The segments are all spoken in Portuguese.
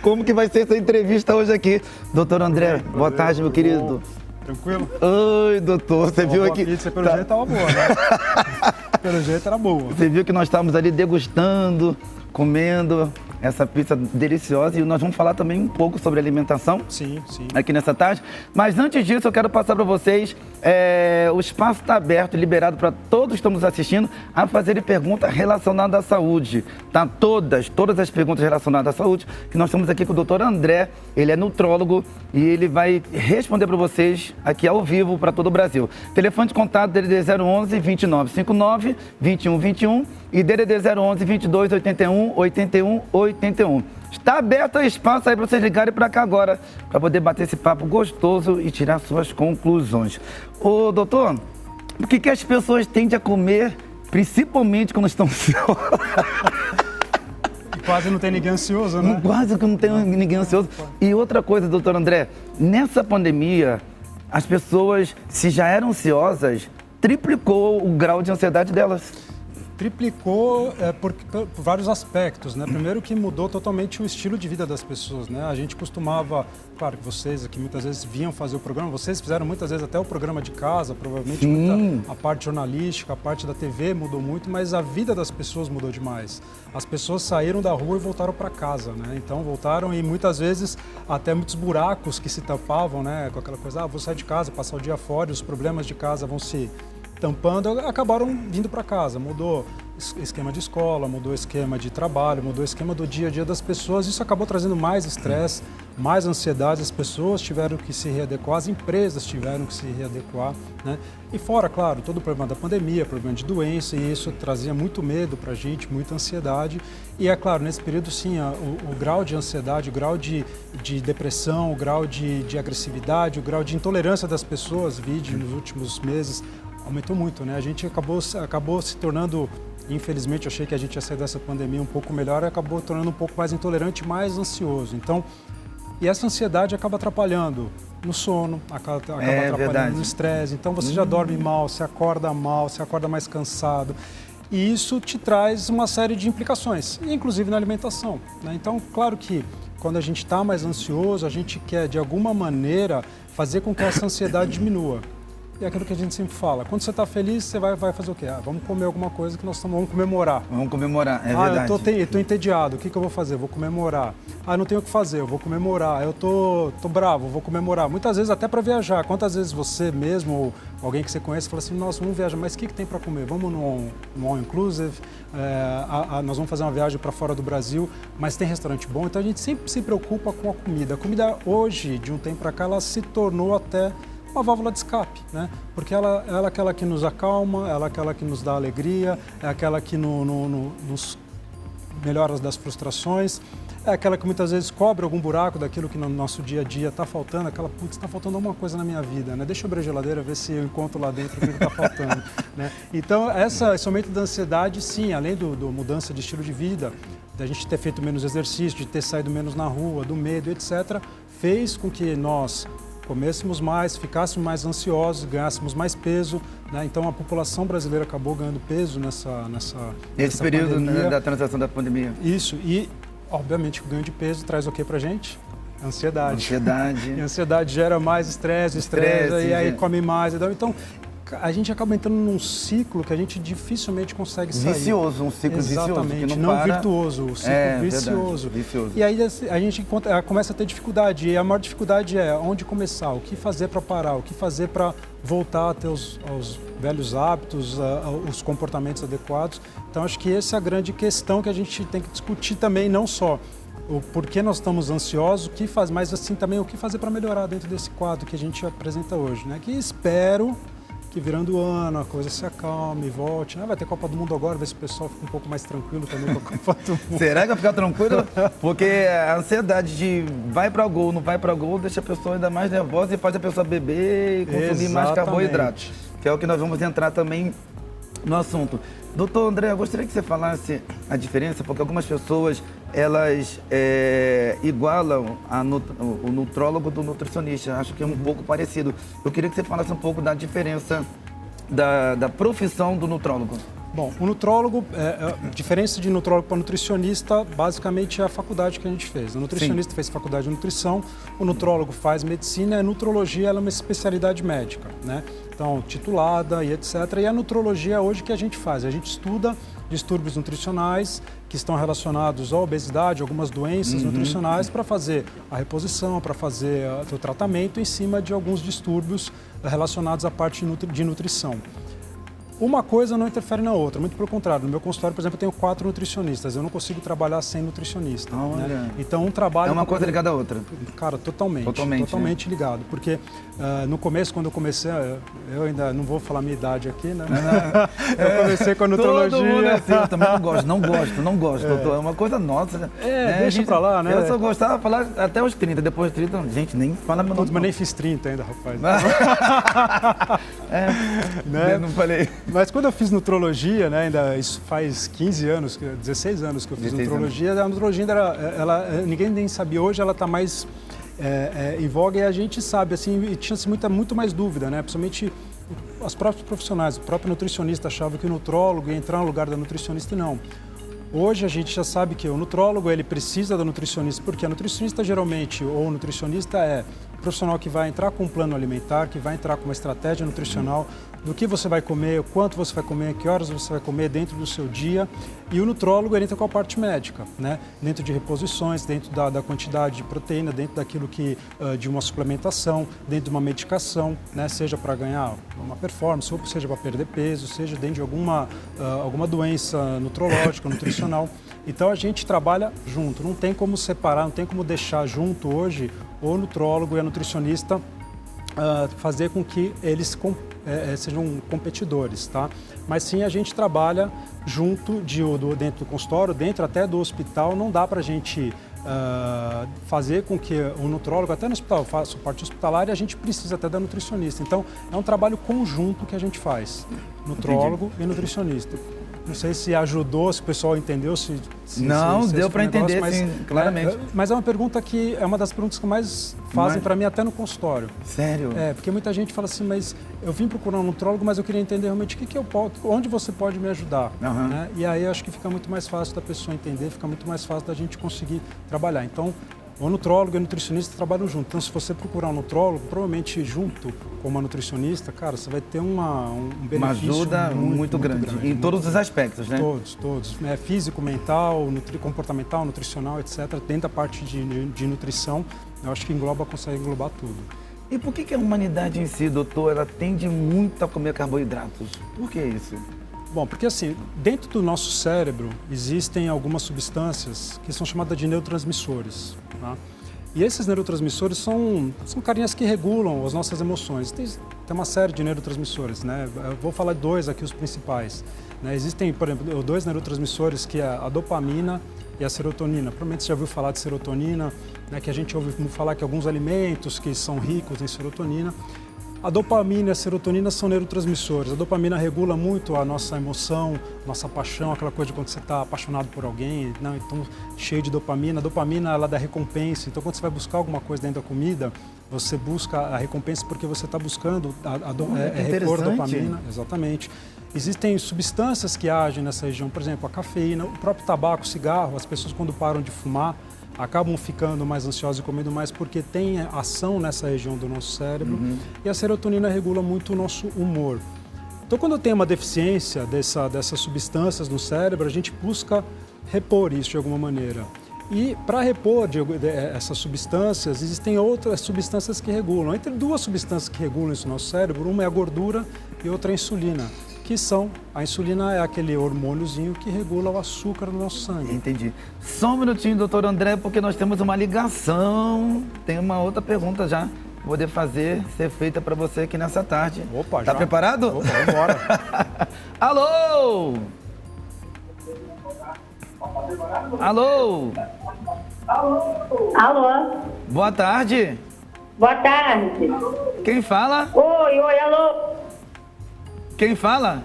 como que vai ser essa entrevista hoje aqui. Doutor André, boa tarde, meu querido. Tranquilo? Oi, doutor, você viu aqui... A pizza pelo jeito tava boa, né? Pelo jeito era boa. Você viu que nós estávamos ali degustando, comendo essa pizza deliciosa, e nós vamos falar também um pouco sobre alimentação. Sim. Aqui nessa tarde. Mas antes disso, eu quero passar para vocês, o espaço está aberto, liberado para todos que estamos assistindo a fazerem perguntas relacionadas à saúde. Tá? Todas as perguntas relacionadas à saúde, que nós estamos aqui com o doutor André, ele é nutrólogo e ele vai responder para vocês aqui ao vivo para todo o Brasil. Telefone de contato dele é 011 2959 2121 e DDD 011 22 81 81 81. Está aberto o espaço aí para vocês ligarem para cá agora, para poder bater esse papo gostoso e tirar suas conclusões. Ô, doutor, o que as pessoas tendem a comer, principalmente quando estão ansiosas? Quase não tem ninguém ansioso, né? Quase que não tem ninguém ansioso. E outra coisa, doutor André, nessa pandemia, as pessoas, se já eram ansiosas, triplicou o grau de ansiedade delas. Triplicou por vários aspectos, né? Primeiro que mudou totalmente o estilo de vida das pessoas, né? A gente costumava, claro que vocês aqui muitas vezes vinham fazer o programa, vocês fizeram muitas vezes até o programa de casa, provavelmente a parte jornalística, a parte da TV mudou muito, mas a vida das pessoas mudou demais. As pessoas saíram da rua e voltaram para casa, né? Então voltaram e muitas vezes até muitos buracos que se tampavam, né? Com aquela coisa, vou sair de casa, passar o dia fora, e os problemas de casa vão se tampando, acabaram vindo para casa. Mudou esquema de escola, mudou esquema de trabalho, mudou esquema do dia a dia das pessoas. Isso acabou trazendo mais estresse, mais ansiedade. As pessoas tiveram que se readequar, as empresas tiveram que se readequar, né? E fora, claro, todo o problema da pandemia, problema de doença, e isso trazia muito medo para a gente, muita ansiedade. E é claro, nesse período, sim, o grau de ansiedade, o grau de depressão, o grau de agressividade, o grau de intolerância das pessoas, nos últimos meses, aumentou muito, né? A gente acabou se tornando, infelizmente, eu achei que a gente ia sair dessa pandemia um pouco melhor, e acabou tornando um pouco mais intolerante, mais ansioso. Então, e essa ansiedade acaba atrapalhando no sono, acaba atrapalhando no estresse. Então, você já dorme mal, você acorda mais cansado. E isso te traz uma série de implicações, inclusive na alimentação, né? Então, claro que quando a gente está mais ansioso, a gente quer, de alguma maneira, fazer com que essa ansiedade diminua. E é aquilo que a gente sempre fala, quando você está feliz, você vai fazer o quê? Vamos comer alguma coisa que vamos comemorar. Vamos comemorar, é verdade. Eu tô entediado, o que eu vou fazer? Vou comemorar. Não tenho o que fazer, eu vou comemorar. Eu tô bravo, vou comemorar. Muitas vezes até para viajar. Quantas vezes você mesmo ou alguém que você conhece fala assim, nossa, vamos viajar, mas o que tem para comer? Vamos no All Inclusive, nós vamos fazer uma viagem para fora do Brasil, mas tem restaurante bom. Então a gente sempre se preocupa com a comida. A comida hoje, de um tempo para cá, ela se tornou até uma válvula de escape, né? Porque ela é aquela que nos acalma, ela é aquela que nos dá alegria, é aquela que nos melhora das frustrações, é aquela que muitas vezes cobre algum buraco daquilo que no nosso dia a dia está faltando, está faltando alguma coisa na minha vida, né? Deixa eu abrir a geladeira, ver se eu encontro lá dentro o que está faltando, né? Então, esse aumento da ansiedade, sim, além do mudança de estilo de vida, da gente ter feito menos exercício, de ter saído menos na rua, do medo, etc., fez com que nós comêssemos mais, ficássemos mais ansiosos, ganhássemos mais peso, né? Então a população brasileira acabou ganhando peso nesse período, né, da transição da pandemia. Isso, e obviamente o ganho de peso traz o que pra gente? Ansiedade. E a ansiedade gera mais estresse, e aí come mais. Então a gente acaba entrando num ciclo que a gente dificilmente consegue sair. Vicioso, um ciclo Exatamente, vicioso. não virtuoso, o ciclo vicioso. Vicioso. E aí a gente começa a ter dificuldade, e a maior dificuldade é onde começar, o que fazer para parar, o que fazer para voltar a ter os velhos hábitos, os comportamentos adequados. Então acho que essa é a grande questão que a gente tem que discutir também, não só o porquê nós estamos ansiosos, o que faz, mas assim também o que fazer para melhorar dentro desse quadro que a gente apresenta hoje, né? Que espero que virando o ano a coisa se acalme, volte. Vai ter Copa do Mundo agora, ver se o pessoal fica um pouco mais tranquilo também com a Copa do Mundo. Será que vai ficar tranquilo? Porque a ansiedade de vai para gol, não vai para gol, deixa a pessoa ainda mais nervosa e faz a pessoa beber e consumir mais carboidratos. Que é o que nós vamos entrar também no assunto. Doutor André, eu gostaria que você falasse a diferença, porque algumas pessoas, elas igualam o nutrólogo do nutricionista. Acho que é um pouco parecido. Eu queria que você falasse um pouco da diferença da profissão do nutrólogo. Bom, o nutrólogo, a diferença de nutrólogo para nutricionista, basicamente é a faculdade que a gente fez. O nutricionista fez faculdade de nutrição, o nutrólogo faz medicina, a nutrologia ela é uma especialidade médica, né? Então, titulada e etc. E a nutrologia é hoje que a gente faz. A gente estuda distúrbios nutricionais que estão relacionados à obesidade, algumas doenças nutricionais, para fazer a reposição, para fazer o tratamento em cima de alguns distúrbios relacionados à parte de nutrição. Uma coisa não interfere na outra, muito pelo contrário. No meu consultório, por exemplo, eu tenho 4 nutricionistas. Eu não consigo trabalhar sem nutricionista. Né? Então, um trabalho... É uma coisa ligada à outra. Cara, totalmente ligado. Porque no começo, quando eu comecei, eu ainda não vou falar minha idade aqui, né? Eu comecei com a nutrologia. Todo mundo é assim, eu também não gosto, doutor. É uma coisa nossa. Né? Deixa pra lá, né? Eu só gostava de falar até os 30, depois dos 30, gente, nem fala meu nome. Mas nem fiz 30 ainda, rapaz. Né? Não falei. Mas quando eu fiz nutrologia, né, ainda isso faz 15 anos, 16 anos que eu fiz nutrologia, a nutrologia ninguém nem sabia, hoje ela está mais em voga e a gente sabe, assim, e tinha-se muito mais dúvida, né, principalmente os próprios profissionais, o próprio nutricionista achava que o nutrólogo ia entrar no lugar da nutricionista e não. Hoje a gente já sabe que o nutrólogo ele precisa da nutricionista, porque a nutricionista geralmente, ou o nutricionista é o profissional que vai entrar com um plano alimentar, que vai entrar com uma estratégia nutricional, do que você vai comer, o quanto você vai comer, que horas você vai comer dentro do seu dia. E o nutrólogo ele entra com a parte médica, né? Dentro de reposições, dentro da quantidade de proteína, dentro daquilo que de uma suplementação, dentro de uma medicação, né? Seja para ganhar uma performance, ou seja para perder peso, seja dentro de alguma doença nutrológica, nutricional. Então a gente trabalha junto, não tem como separar, não tem como deixar junto hoje o nutrólogo e a nutricionista fazer com que eles sejam competidores, tá? Mas sim a gente trabalha junto dentro do consultório, dentro até do hospital, não dá para a gente fazer com que o nutrólogo, até no hospital, faça parte hospitalar e a gente precisa até da nutricionista. Então é um trabalho conjunto que a gente faz, nutrólogo e nutricionista. Não sei se ajudou, se o pessoal entendeu. Não, deu para entender, mas, sim, claramente. Mas é uma pergunta que é uma das perguntas que mais fazem para mim até no consultório. Sério? Porque muita gente fala assim, mas eu vim procurar um nutrólogo, mas eu queria entender realmente onde você pode me ajudar. Né? E aí eu acho que fica muito mais fácil da pessoa entender, fica muito mais fácil da gente conseguir trabalhar. Então, o nutrólogo e o nutricionista trabalham junto. Então, se você procurar um nutrólogo, provavelmente junto com uma nutricionista, cara, você vai ter um benefício. Uma ajuda muito grande. Em todos os aspectos, né? Todos. Físico, mental, comportamental, nutricional, etc. Dentro da parte de nutrição, eu acho que consegue englobar tudo. E por que a humanidade em si, doutor, ela tende muito a comer carboidratos? Por que isso? Bom, porque assim, dentro do nosso cérebro existem algumas substâncias que são chamadas de neurotransmissores. Tá? E esses neurotransmissores são carinhas que regulam as nossas emoções. Tem uma série de neurotransmissores, né? Eu vou falar 2 aqui, os principais. Né? Existem, por exemplo, 2 neurotransmissores que é a dopamina e a serotonina. Provavelmente você já ouviu falar de serotonina, né? Que a gente ouve falar que alguns alimentos que são ricos em serotonina. A dopamina e a serotonina são neurotransmissores. A dopamina regula muito a nossa emoção, nossa paixão, aquela coisa de quando você está apaixonado por alguém, né? Então cheio de dopamina. A dopamina ela dá recompensa. Então quando você vai buscar alguma coisa dentro da comida, você busca a recompensa porque você está buscando repor dopamina. Exatamente. Existem substâncias que agem nessa região, por exemplo, a cafeína, o próprio tabaco, o cigarro. As pessoas quando param de fumar acabam ficando mais ansiosas e comendo mais porque tem ação nessa região do nosso cérebro. E a serotonina regula muito o nosso humor. Então, quando tem uma deficiência dessas substâncias no cérebro, a gente busca repor isso de alguma maneira. E para repor essas substâncias, existem outras substâncias que regulam. Entre 2 substâncias que regulam isso no nosso cérebro, uma é a gordura e outra é a insulina. A insulina é aquele hormôniozinho que regula o açúcar no nosso sangue. Entendi. Só um minutinho, doutor André, porque nós temos uma ligação. Tem uma outra pergunta já poder ser feita para você aqui nessa tarde. Opa, já. Tá preparado? Opa, vamos embora. Alô? Alô? Alô? Boa tarde. Boa tarde. Quem fala? Oi, alô? Quem fala?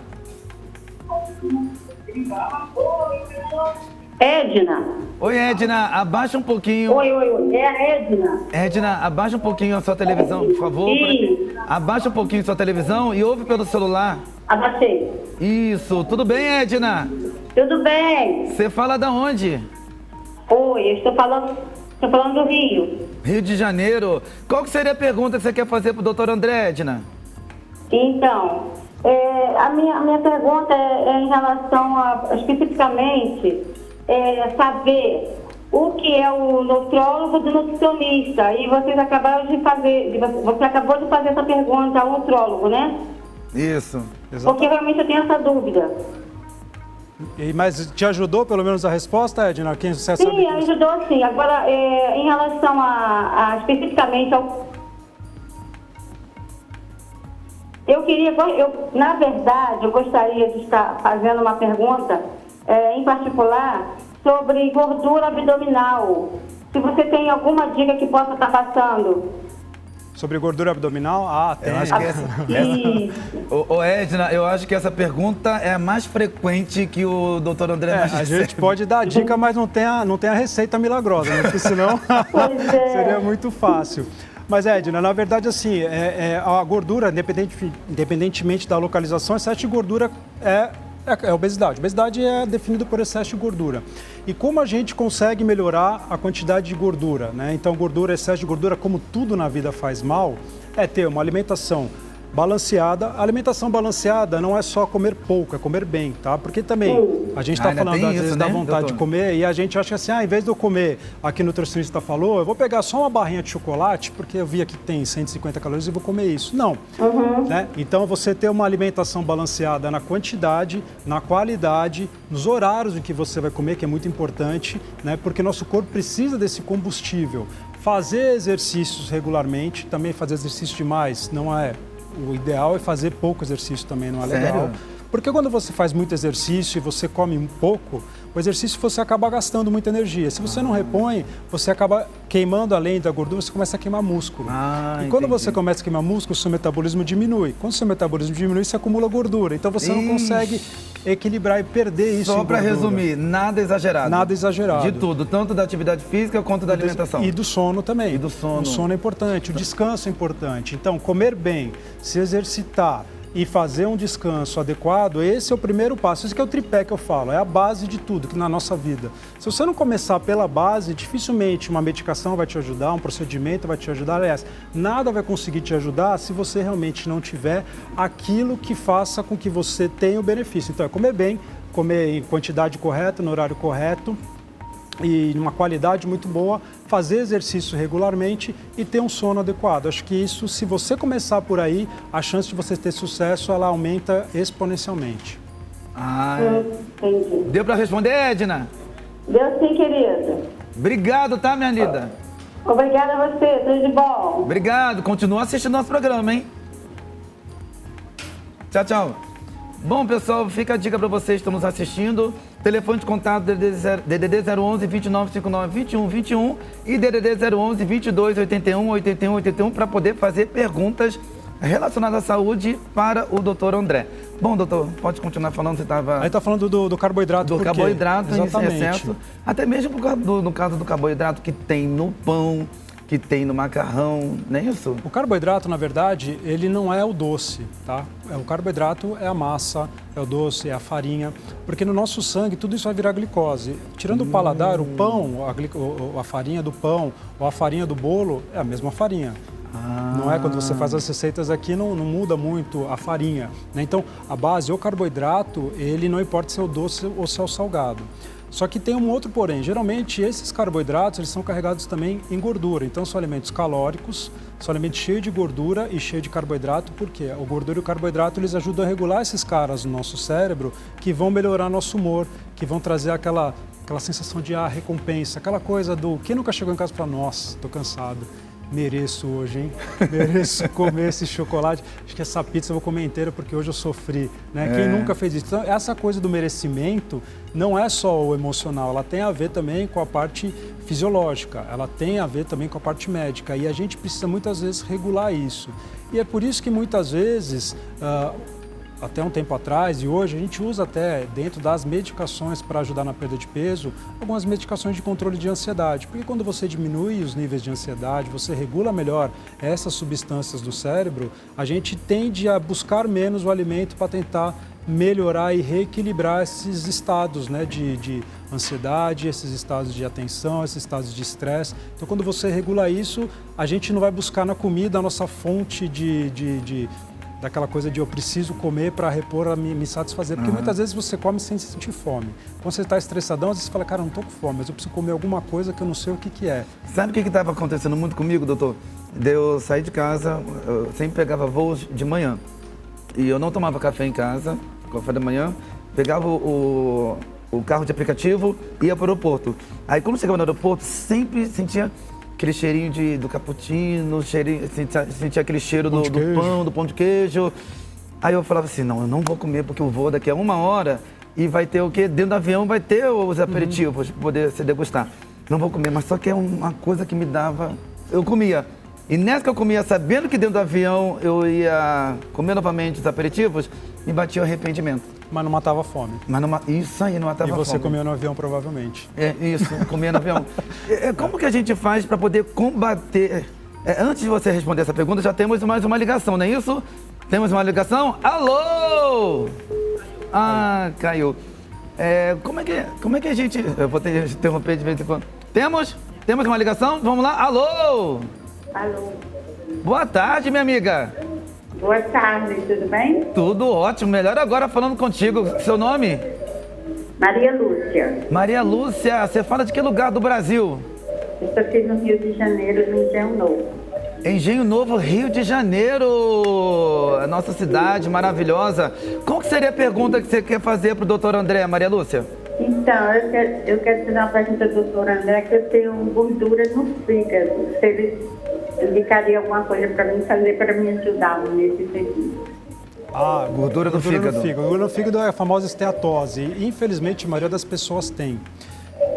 Edna. Oi, Edna, abaixa um pouquinho. Oi, é a Edna. Edna, abaixa um pouquinho a sua televisão, por favor. Sim. Abaixa um pouquinho a sua televisão e ouve pelo celular. Abaixei. Isso, tudo bem, Edna? Tudo bem? Você fala da onde? Oi, eu estou falando do Rio. Rio de Janeiro. Qual que seria a pergunta que você quer fazer pro doutor André, Edna? Então, a minha pergunta é em relação a, especificamente, saber o que é o nutrólogo do nutricionista. E vocês acabaram de fazer, você acabou de fazer essa pergunta ao nutrólogo, né? Isso. Porque realmente eu tenho essa dúvida. Mas te ajudou pelo menos a resposta, Edna? Quem você sabe Sim, ajudou sim. Agora, em relação especificamente ao... Na verdade, eu gostaria de estar fazendo uma pergunta, em particular, sobre gordura abdominal. Se você tem alguma dica que possa estar passando. Sobre gordura abdominal? Ah, tem. Eu acho que Ô, Edna, eu acho que essa pergunta é a mais frequente que o doutor André nos A recebe. gente pode dar dica, mas não tem a receita milagrosa, né? Porque senão seria muito fácil. Mas, Edna, na verdade, assim, a gordura, independentemente da localização, excesso de gordura é obesidade. Obesidade é definido por excesso de gordura. E como a gente consegue melhorar a quantidade de gordura, né? Então, excesso de gordura, como tudo na vida faz mal, é ter uma alimentação balanceada. A alimentação balanceada não é só comer pouco, é comer bem, tá? Porque também a gente está falando, às vezes, da vontade de comer e a gente acha assim, em vez de eu comer, aqui o nutricionista falou, eu vou pegar só uma barrinha de chocolate, porque eu vi aqui que tem 150 calorias e vou comer isso. Não. Né? Então, você ter uma alimentação balanceada na quantidade, na qualidade, nos horários em que você vai comer, que é muito importante, né? Porque nosso corpo precisa desse combustível. Fazer exercícios regularmente, também fazer exercício demais não é... O ideal é fazer pouco exercício também, não é legal. Sério? Porque quando você faz muito exercício e você come um pouco, o exercício você acaba gastando muita energia. Se você não repõe, você acaba queimando além da gordura, você começa a queimar músculo. E quando você começa a queimar músculo, o seu metabolismo diminui. Quando o seu metabolismo diminui, você acumula gordura. Então você não consegue equilibrar e perder isso. Só para resumir, nada exagerado. Nada exagerado. De tudo, tanto da atividade física quanto da alimentação. E do sono também. E do sono. O sono é importante, o descanso é importante. Então, comer bem, se exercitar e fazer um descanso adequado, esse é o primeiro passo. Esse que é o tripé que eu falo, é a base de tudo que na nossa vida. Se você não começar pela base, dificilmente uma medicação vai te ajudar, um procedimento vai te ajudar. Aliás, nada vai conseguir te ajudar se você realmente não tiver aquilo que faça com que você tenha o benefício. Então, é comer bem, comer em quantidade correta, no horário correto, e numa qualidade muito boa, fazer exercício regularmente e ter um sono adequado. Acho que isso, se você começar por aí, a chance de você ter sucesso, ela aumenta exponencialmente. Entendi. Deu para responder, Edna? Deu sim, querida. Obrigado, tá, minha linda? Obrigada a você, tudo de bom. Obrigado, continua assistindo nosso programa, hein? Tchau, tchau. Bom, pessoal, fica a dica para vocês que estão nos assistindo. Telefone de contato DDD 011 2959 2121 e DDD 011 22 81 81 81 para poder fazer perguntas relacionadas à saúde para o doutor André. Bom, doutor, pode continuar falando, você estava... Aí está falando do carboidrato. Do carboidrato em Exatamente. excesso, até mesmo no caso do carboidrato que tem no pão, que tem no macarrão, não é isso? O carboidrato, na verdade, ele não é o doce, tá? O carboidrato é a massa, é o doce, é a farinha, porque no nosso sangue tudo isso vai virar glicose. Tirando o paladar, o pão, a farinha do pão ou a farinha do bolo é a mesma farinha. Não é? Quando você faz as receitas aqui, não muda muito a farinha, né? Então, a base, o carboidrato, ele não importa se é o doce ou se é o salgado. Só que tem um outro porém, geralmente esses carboidratos eles são carregados também em gordura, então são alimentos calóricos, são alimentos cheios de gordura e cheios de carboidrato, porque o gordura e o carboidrato eles ajudam a regular esses caras no nosso cérebro que vão melhorar nosso humor, que vão trazer aquela sensação de recompensa, aquela coisa do quem nunca chegou em casa e falou, nossa, tô cansado. Mereço hoje, hein? Mereço comer esse chocolate. Acho que essa pizza eu vou comer inteira porque hoje eu sofri, né? Quem nunca fez isso? Então, essa coisa do merecimento não é só o emocional, ela tem a ver também com a parte fisiológica, ela tem a ver também com a parte médica e a gente precisa muitas vezes regular isso. E é por isso que muitas vezes até um tempo atrás, e hoje a gente usa até dentro das medicações para ajudar na perda de peso, algumas medicações de controle de ansiedade. Porque quando você diminui os níveis de ansiedade, você regula melhor essas substâncias do cérebro, a gente tende a buscar menos o alimento para tentar melhorar e reequilibrar esses estados, né, de ansiedade, esses estados de atenção, esses estados de estresse. Então, quando você regula isso, a gente não vai buscar na comida a nossa fonte daquela coisa de eu preciso comer para repor, me satisfazer. Porque muitas vezes você come sem sentir fome. Quando você está estressadão, às vezes você fala, cara, eu não estou com fome, mas eu preciso comer alguma coisa que eu não sei o que é. Sabe o que estava acontecendo muito comigo, doutor? Eu saí de casa, eu sempre pegava voos de manhã. E eu não tomava café em casa, café da manhã, pegava o carro de aplicativo e ia para o aeroporto. Aí quando chegava no aeroporto, sempre sentia aquele cheirinho do cappuccino, sentia aquele cheiro do pão, do pão de queijo. Aí eu falava assim, não, eu não vou comer porque eu vou daqui a 1 hora e vai ter o quê? Dentro do avião vai ter os aperitivos para poder se degustar. Não vou comer, mas só que é uma coisa que me dava... Eu comia. E nessa que eu comia, sabendo que dentro do avião eu ia comer novamente os aperitivos, me batia o arrependimento. Mas não matava a fome. Isso aí, não matava a fome. E você comia no avião, provavelmente. É, isso, comia no avião. Como que a gente faz para poder combater... antes de você responder essa pergunta, já temos mais uma ligação, não é isso? Temos uma ligação? Alô! Ah, caiu. Como é que a gente... Eu vou ter que interromper de vez em quando. Temos uma ligação? Vamos lá. Alô! Alô. Boa tarde, minha amiga. Boa tarde, tudo bem? Tudo ótimo, melhor agora falando contigo. Seu nome? Maria Lúcia. Maria Lúcia, você fala de que lugar do Brasil? Eu estou aqui no Rio de Janeiro, no Engenho Novo. Engenho Novo, Rio de Janeiro, a nossa cidade maravilhosa. Qual que seria a pergunta que você quer fazer para o doutor André, Maria Lúcia? Então, eu quero fazer uma pergunta ao doutor André, que eu tenho gordura no fígado. Se ele indicaria alguma coisa para mim fazer para me ajudar nesse sentido. Gordura no fígado. Gordura no fígado é a famosa esteatose. E, infelizmente, a maioria das pessoas tem.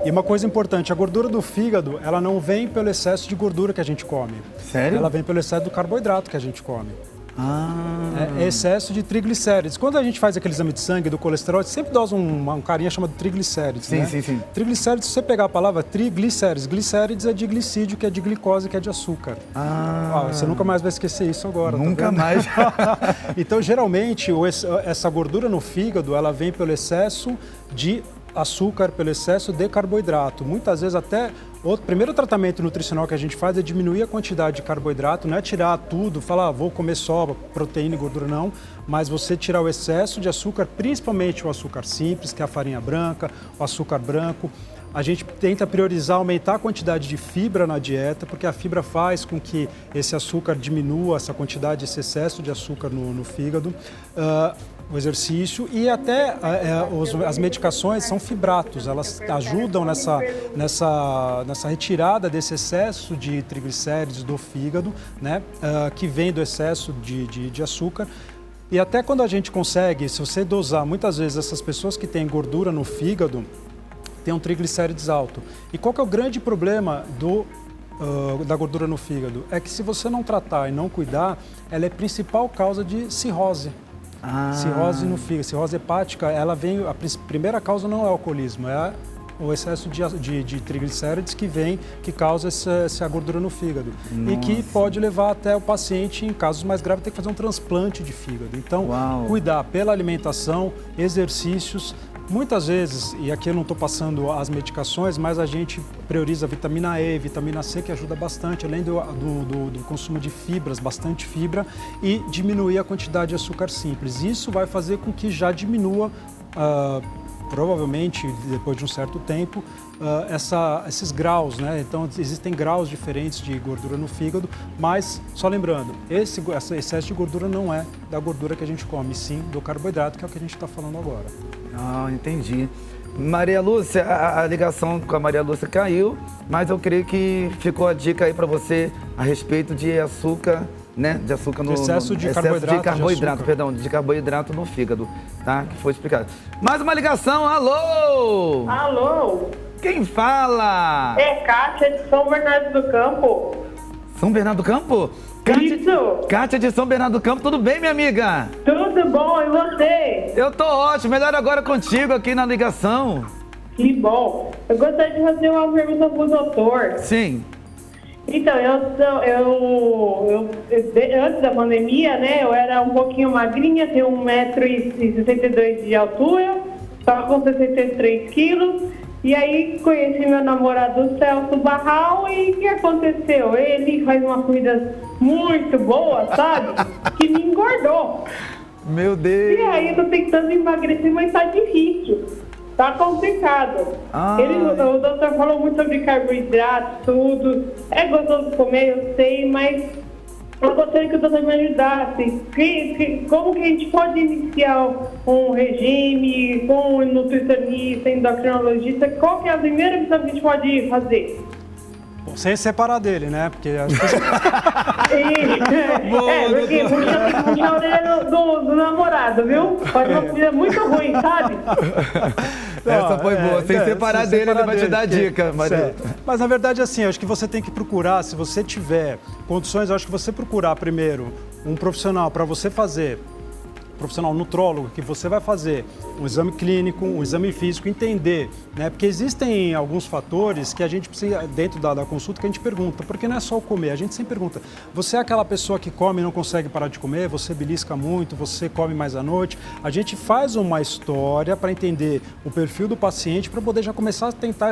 E uma coisa importante, a gordura do fígado, ela não vem pelo excesso de gordura que a gente come. Sério? Ela vem pelo excesso do carboidrato que a gente come. Ah. É excesso de triglicérides. Quando a gente faz aquele exame de sangue do colesterol, sempre dá um carinha chamado triglicérides, Sim, né? sim. Triglicérides, se você pegar a palavra triglicérides, glicérides é de glicídio, que é de glicose, que é de açúcar. Você nunca mais vai esquecer isso agora. Nunca mais. Então, geralmente, essa gordura no fígado, ela vem pelo excesso de açúcar, pelo excesso de carboidrato. Muitas vezes até o primeiro tratamento nutricional que a gente faz é diminuir a quantidade de carboidrato, não é tirar tudo, falar vou comer só proteína e gordura, não, mas você tirar o excesso de açúcar, principalmente o açúcar simples, que é a farinha branca, o açúcar branco. A gente tenta priorizar, aumentar a quantidade de fibra na dieta, porque a fibra faz com que esse açúcar diminua, essa quantidade, esse excesso de açúcar no fígado. O exercício e até as medicações são fibratos, elas ajudam nessa retirada desse excesso de triglicérides do fígado, né, que vem do excesso de açúcar. E até quando a gente consegue, se você dosar, muitas vezes essas pessoas que têm gordura no fígado têm um triglicérides alto. E qual que é o grande problema da gordura no fígado? É que se você não tratar e não cuidar, ela é a principal causa de cirrose. Cirrose no fígado, cirrose hepática, ela vem, a primeira causa não é o alcoolismo, é o excesso de triglicérides que causa essa gordura no fígado. Nossa. E que pode levar até o paciente, em casos mais graves, ter que fazer um transplante de fígado. Então, cuidar pela alimentação, exercícios. Muitas vezes, e aqui eu não estou passando as medicações, mas a gente prioriza vitamina E, vitamina C, que ajuda bastante, além do consumo de fibras, bastante fibra, e diminuir a quantidade de açúcar simples. Isso vai fazer com que já diminua, provavelmente, depois de um certo tempo, esses graus, né? Então, existem graus diferentes de gordura no fígado, mas, só lembrando, esse excesso de gordura não é da gordura que a gente come, sim do carboidrato, que é o que a gente está falando agora. Entendi. Maria Lúcia, a ligação com a Maria Lúcia caiu, mas eu creio que ficou a dica aí para você a respeito de açúcar, né? De açúcar no excesso de carboidrato no fígado, tá? Que foi explicado. Mais uma ligação, alô! Alô? Quem fala? É Kátia de São Bernardo do Campo. São Bernardo do Campo? Isso. Kátia de São Bernardo do Campo, tudo bem, minha amiga? Tudo bom, e você? Eu tô ótimo, melhor agora contigo aqui na ligação. Que bom. Eu gostaria de fazer uma pergunta pro doutor. Sim. Então, antes da pandemia, né, eu era um pouquinho magrinha, tenho 1,62 m de altura, estava com 63 quilos, e aí conheci meu namorado Celso Barral, e o que aconteceu? Ele faz uma comida muito boa, sabe? Que me engordou. Meu Deus. E aí eu tô tentando emagrecer, mas tá difícil. Tá complicado. O doutor falou muito sobre carboidrato, tudo. É gostoso comer, eu sei, mas eu gostaria que o doutor me ajudasse. Como que a gente pode iniciar um regime com um nutricionista, endocrinologista? Qual que é a primeira opção que a gente pode fazer? Bom, sem separar dele, né? Porque acho que... porque puxa a orelha do namorado, viu? Faz uma comida muito ruim, sabe? Essa foi boa. Sem separar dele, ele vai te dar a dica, Maria. Mas na verdade, assim, acho que você tem que procurar, se você tiver condições, acho que você procurar primeiro um profissional para você fazer, profissional nutrólogo, que você vai fazer um exame clínico, um exame físico, entender, né? Porque existem alguns fatores que a gente precisa, dentro da consulta, que a gente pergunta, porque não é só o comer, a gente sempre pergunta, você é aquela pessoa que come e não consegue parar de comer, você belisca muito, você come mais à noite? A gente faz uma história para entender o perfil do paciente, para poder já começar a tentar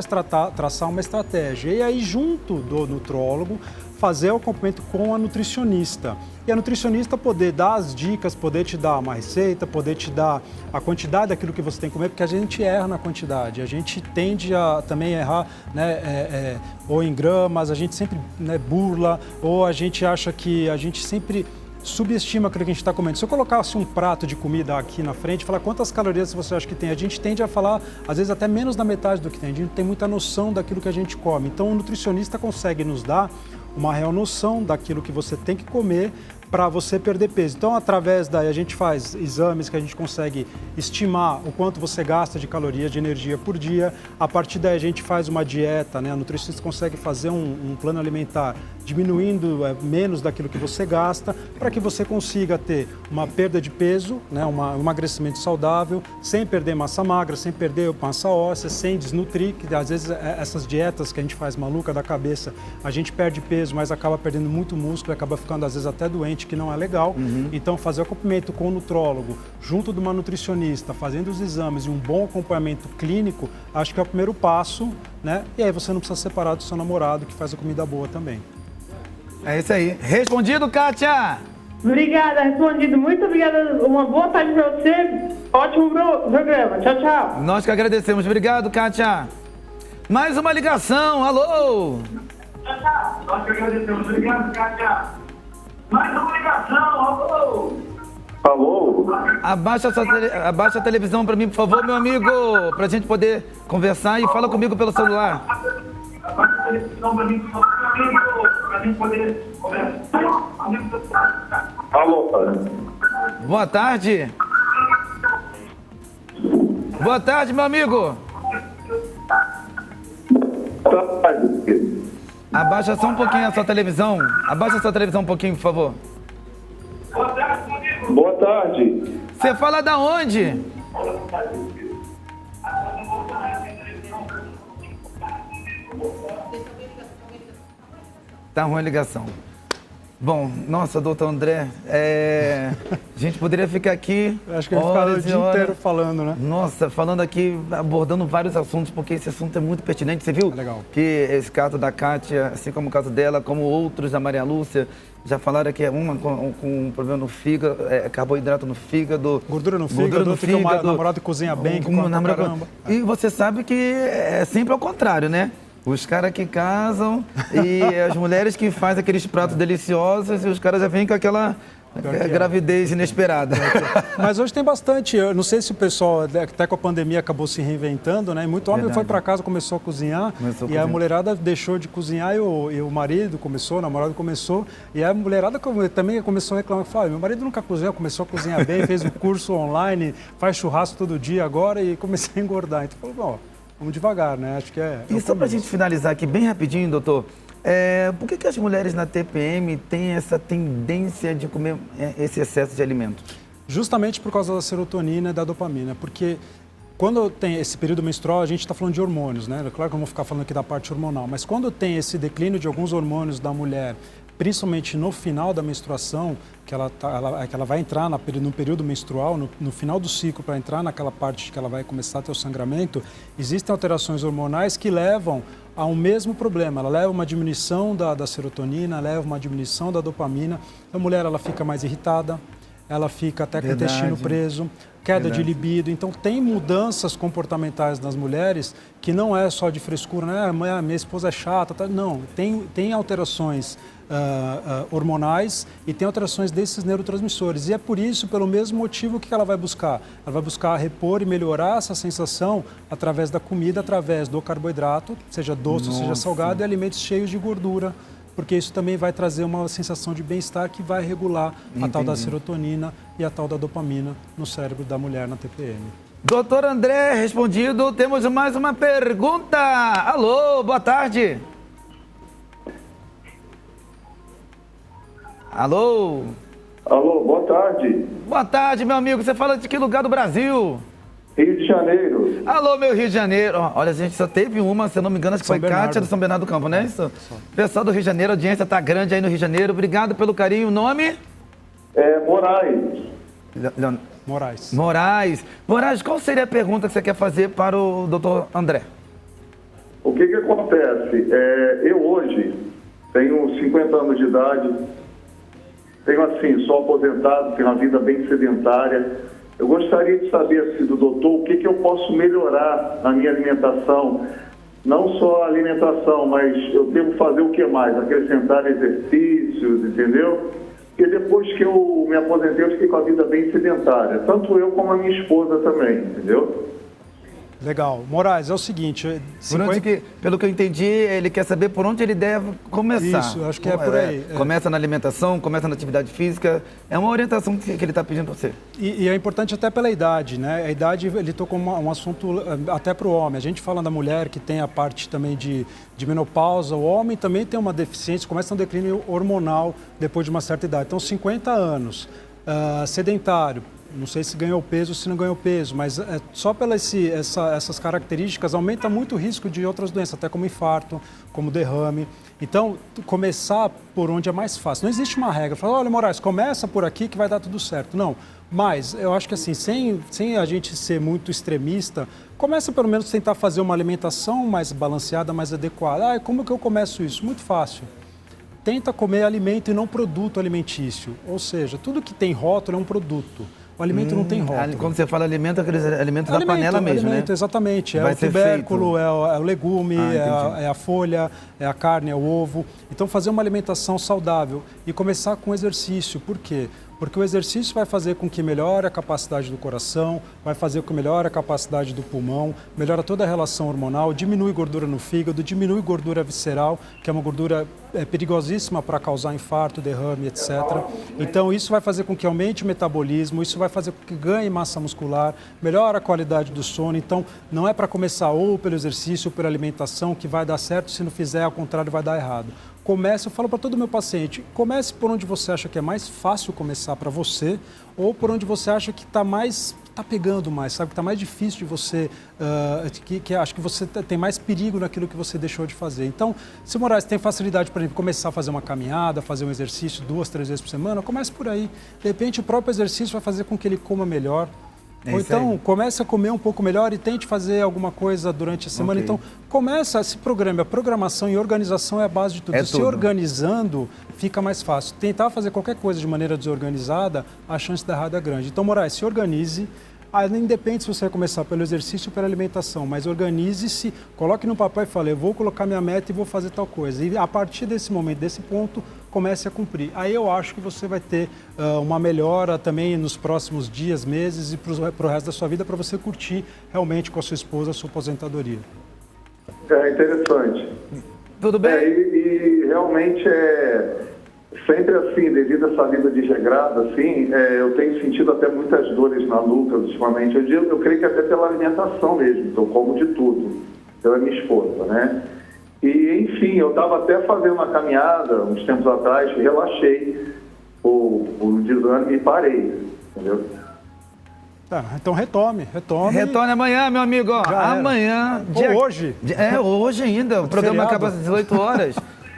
traçar uma estratégia. E aí, junto do nutrólogo, fazer o acompanhamento com a nutricionista. E a nutricionista poder dar as dicas, poder te dar uma receita, poder te dar a quantidade daquilo que você tem que comer, porque a gente erra na quantidade, a gente tende a também errar, né, ou em gramas, a gente sempre, né, burla, ou a gente acha que a gente sempre subestima aquilo que a gente está comendo. Se eu colocasse um prato de comida aqui na frente e falar quantas calorias você acha que tem, a gente tende a falar, às vezes, até menos da metade do que tem. A gente não tem muita noção daquilo que a gente come. Então, o nutricionista consegue nos dar uma real noção daquilo que você tem que comer para você perder peso. Então, através daí, a gente faz exames que a gente consegue estimar o quanto você gasta de calorias, de energia por dia. A partir daí, a gente faz uma dieta, né? A nutricionista consegue fazer um plano alimentar diminuindo menos daquilo que você gasta, para que você consiga ter uma perda de peso, né? Um emagrecimento saudável, sem perder massa magra, sem perder massa óssea, sem desnutrir, que às vezes essas dietas que a gente faz maluca da cabeça, a gente perde peso, mas acaba perdendo muito músculo, acaba ficando às vezes até doente, que não é legal. Então, fazer o acompanhamento com o nutrólogo, junto de uma nutricionista, fazendo os exames e um bom acompanhamento clínico, acho que é o primeiro passo, né? E aí você não precisa separar do seu namorado, que faz a comida boa também. É isso aí. Respondido, Kátia! Obrigada, respondido. Muito obrigada. Uma boa tarde para você. Ótimo programa. Tchau, tchau. Nós que agradecemos. Obrigado, Kátia. Mais uma ligação. Alô! Tchau, tchau. Nós que agradecemos. Obrigado, Kátia. Mais uma ligação. Alô! Alô? Abaixa a televisão para mim, por favor, meu amigo, para a gente poder conversar, e fala comigo pelo celular. Abaixa a televisão para mim, por favor, meu amigo, para a gente poder conversar. Alô? Boa tarde. Boa tarde, meu amigo. Abaixa só um pouquinho a sua televisão. Abaixa a sua televisão um pouquinho, por favor. Boa tarde. Você fala da onde? Tá ruim a ligação. Bom, nossa, doutor André, a gente poderia ficar aqui. Acho que a gente ficaria o dia inteiro falando, né? Nossa, falando aqui, abordando vários assuntos, porque esse assunto é muito pertinente. Você viu? Legal. Que esse caso da Kátia, assim como o caso dela, como outros da Maria Lúcia, já falaram que é uma com um problema no fígado, carboidrato no fígado. Gordura no fígado, outro que o namorado cozinha bem, que come pra caramba. E você sabe que é sempre ao contrário, né? Os caras que casam e as mulheres que fazem aqueles pratos deliciosos, e os caras já vêm com aquela gravidez inesperada. Mas hoje tem bastante. Eu não sei se o pessoal, até com a pandemia, acabou se reinventando, né? E muito homem foi para casa, começou a cozinhar, a mulherada deixou de cozinhar e o marido começou, o namorado começou, e a mulherada também começou a reclamar. Falou, meu marido nunca cozinhou, começou a cozinhar bem, fez um curso online, faz churrasco todo dia agora, e comecei a engordar. Então, falou, bom, vamos devagar, né? Acho que E só para a gente finalizar aqui bem rapidinho, doutor, Por que as mulheres na TPM têm essa tendência de comer esse excesso de alimento? Justamente por causa da serotonina e da dopamina, porque quando tem esse período menstrual, a gente está falando de hormônios, né? Claro que eu vou ficar falando aqui da parte hormonal, mas quando tem esse declínio de alguns hormônios da mulher, principalmente no final da menstruação, que ela vai entrar no período menstrual, no final do ciclo, para entrar naquela parte que ela vai começar a ter o sangramento, existem alterações hormonais que levam ao mesmo problema. Ela leva uma diminuição da serotonina, leva uma diminuição da dopamina. A mulher ela fica mais irritada, ela fica até com o intestino preso, queda de libido. Então, tem mudanças comportamentais nas mulheres que não é só de frescura, né? Minha esposa é chata. Tá? Não, tem alterações hormonais e tem alterações desses neurotransmissores. E é por isso, pelo mesmo motivo, que ela vai buscar? Ela vai buscar repor e melhorar essa sensação através da comida, através do carboidrato, seja doce, seja salgado, e alimentos cheios de gordura, porque isso também vai trazer uma sensação de bem-estar que vai regular a tal da serotonina e a tal da dopamina no cérebro da mulher na TPM. Doutor André, respondido. Temos mais uma pergunta. Alô, boa tarde. Alô? Alô, boa tarde. Boa tarde, meu amigo. Você fala de que lugar do Brasil? Rio de Janeiro. Alô, meu Rio de Janeiro. Olha, a gente só teve uma, se eu não me engano, acho que foi Kátia do São Bernardo do Campo, né? Isso? Pessoal do Rio de Janeiro, a audiência tá grande aí no Rio de Janeiro. Obrigado pelo carinho. O nome? Moraes. Moraes. Moraes, qual seria a pergunta que você quer fazer para o doutor André? O que acontece? Eu hoje tenho 50 anos de idade, sou aposentado, tenho uma vida bem sedentária. Eu gostaria de saber, do doutor, o que eu posso melhorar na minha alimentação. Não só a alimentação, mas eu devo fazer o que mais? Acrescentar exercícios, entendeu? Porque depois que eu me aposentei, eu fiquei com a vida bem sedentária. Tanto eu como a minha esposa também, entendeu? Legal. Moraes, é o seguinte... Pelo que eu entendi, ele quer saber por onde ele deve começar. Isso, acho que é por aí. Começa na alimentação, começa na atividade física. É uma orientação que ele está pedindo para você. E é importante até pela idade, né? A idade, ele tocou um assunto até para o homem. A gente fala da mulher que tem a parte também de menopausa. O homem também tem uma deficiência, começa um declínio hormonal depois de uma certa idade. Então, 50 anos, sedentário. Não sei se ganhou peso ou se não ganhou peso, mas só pelas essas características aumenta muito o risco de outras doenças, até como infarto, como derrame. Então, começar por onde é mais fácil. Não existe uma regra, fala, olha, Moraes, começa por aqui que vai dar tudo certo. Não, mas eu acho que assim, sem a gente ser muito extremista, começa pelo menos a tentar fazer uma alimentação mais balanceada, mais adequada. Como que eu começo isso? Muito fácil. Tenta comer alimento e não produto alimentício. Ou seja, tudo que tem rótulo é um produto. O alimento não tem rótulo. Quando você fala alimento, aqueles alimentos da panela mesmo, né? Exatamente. É o tubérculo, é o legume, é a folha, é a carne, é o ovo. Então, fazer uma alimentação saudável e começar com exercício. Por quê? Porque o exercício vai fazer com que melhore a capacidade do coração, vai fazer com que melhore a capacidade do pulmão, melhora toda a relação hormonal, diminui gordura no fígado, diminui gordura visceral, que é uma gordura perigosíssima para causar infarto, derrame, etc. Então, isso vai fazer com que aumente o metabolismo, isso vai fazer com que ganhe massa muscular, melhora a qualidade do sono. Então, não é para começar ou pelo exercício ou pela alimentação que vai dar certo, se não fizer, ao contrário, vai dar errado. Eu falo para todo meu paciente, comece por onde você acha que é mais fácil começar para você ou por onde você acha que está pegando mais, sabe? Que está mais difícil de você, que acho que você tem mais perigo naquilo que você deixou de fazer. Então, se o Moraes tem facilidade para começar a fazer uma caminhada, fazer um exercício 2, 3 vezes por semana, comece por aí. De repente, o próprio exercício vai fazer com que ele coma melhor. Ou então, comece a comer um pouco melhor e tente fazer alguma coisa durante a semana. Então, começa, se programe. A programação e organização é a base de tudo. Se organizando, fica mais fácil. Tentar fazer qualquer coisa de maneira desorganizada, a chance de dar errado é grande. Então, Moraes, se organize. Independe se você vai começar pelo exercício ou pela alimentação, mas organize-se, coloque no papel e fale, eu vou colocar minha meta e vou fazer tal coisa. E a partir desse momento, desse ponto, comece a cumprir. Aí eu acho que você vai ter uma melhora também nos próximos dias, meses e para o resto da sua vida, para você curtir realmente com a sua esposa a sua aposentadoria. É interessante. Tudo bem? E realmente sempre assim, devido a essa vida desregrada, assim, eu tenho sentido até muitas dores na nuca ultimamente. Eu creio que até pela alimentação mesmo, então como de tudo, pela minha esposa, né? E, enfim, eu estava até fazendo uma caminhada uns tempos atrás, relaxei o desânimo e parei, entendeu? Tá, então retome. Retorne amanhã, meu amigo. Ó, amanhã. Ou hoje. Hoje ainda. O programa acaba às 18 horas.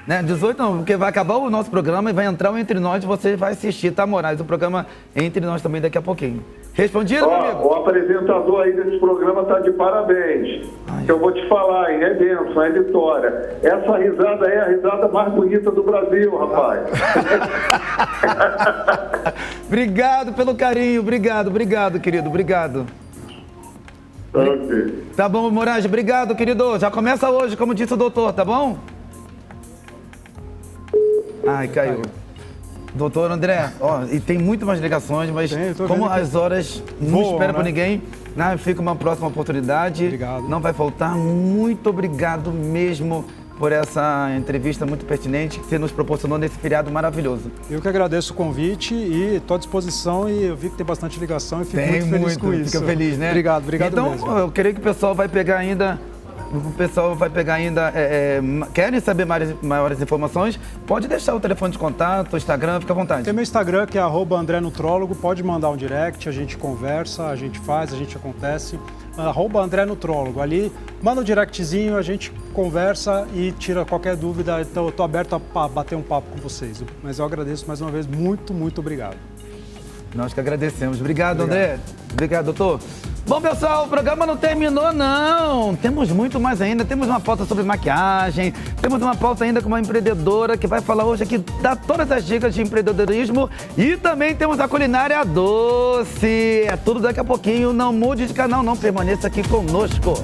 Né? 18 não, porque vai acabar o nosso programa e vai entrar o Entre Nós, você vai assistir, tá, Moraes? O programa Entre Nós também daqui a pouquinho. Respondido, meu amigo? O apresentador aí desse programa tá de parabéns. Que eu vou te falar, hein? É bênção, é vitória. Essa risada aí é a risada mais bonita do Brasil, rapaz. Obrigado pelo carinho, obrigado, querido, obrigado. Ok. Tá bom, Moraes, obrigado, querido. Já começa hoje, como disse o doutor, tá bom? Ai, caiu. Doutor André, ó, e tem muito mais ligações, mas como as horas não esperam por ninguém, né, fica uma próxima oportunidade. Obrigado. Não vai faltar. Muito obrigado mesmo por essa entrevista muito pertinente que você nos proporcionou nesse feriado maravilhoso. Eu que agradeço o convite e estou à disposição e eu vi que tem bastante ligação e fico muito feliz com isso. Fica feliz, né? Obrigado então, mesmo. Eu creio que o pessoal vai pegar ainda... querem saber maiores informações, pode deixar o telefone de contato, o Instagram, fica à vontade. Tem meu Instagram, que é @AndréNutrólogo, pode mandar um direct, a gente conversa, a gente faz, a gente acontece. @AndréNutrólogo, ali manda um directzinho, a gente conversa e tira qualquer dúvida, então eu estou aberto a bater um papo com vocês. Mas eu agradeço mais uma vez, muito, muito obrigado. Nós que agradecemos. Obrigado, André. Obrigado, doutor. Bom, pessoal, o programa não terminou, não. Temos muito mais ainda. Temos uma pauta sobre maquiagem. Temos uma pauta ainda com uma empreendedora que vai falar hoje aqui, dá todas as dicas de empreendedorismo. E também temos a culinária doce. É tudo daqui a pouquinho. Não mude de canal, não. Permaneça aqui conosco.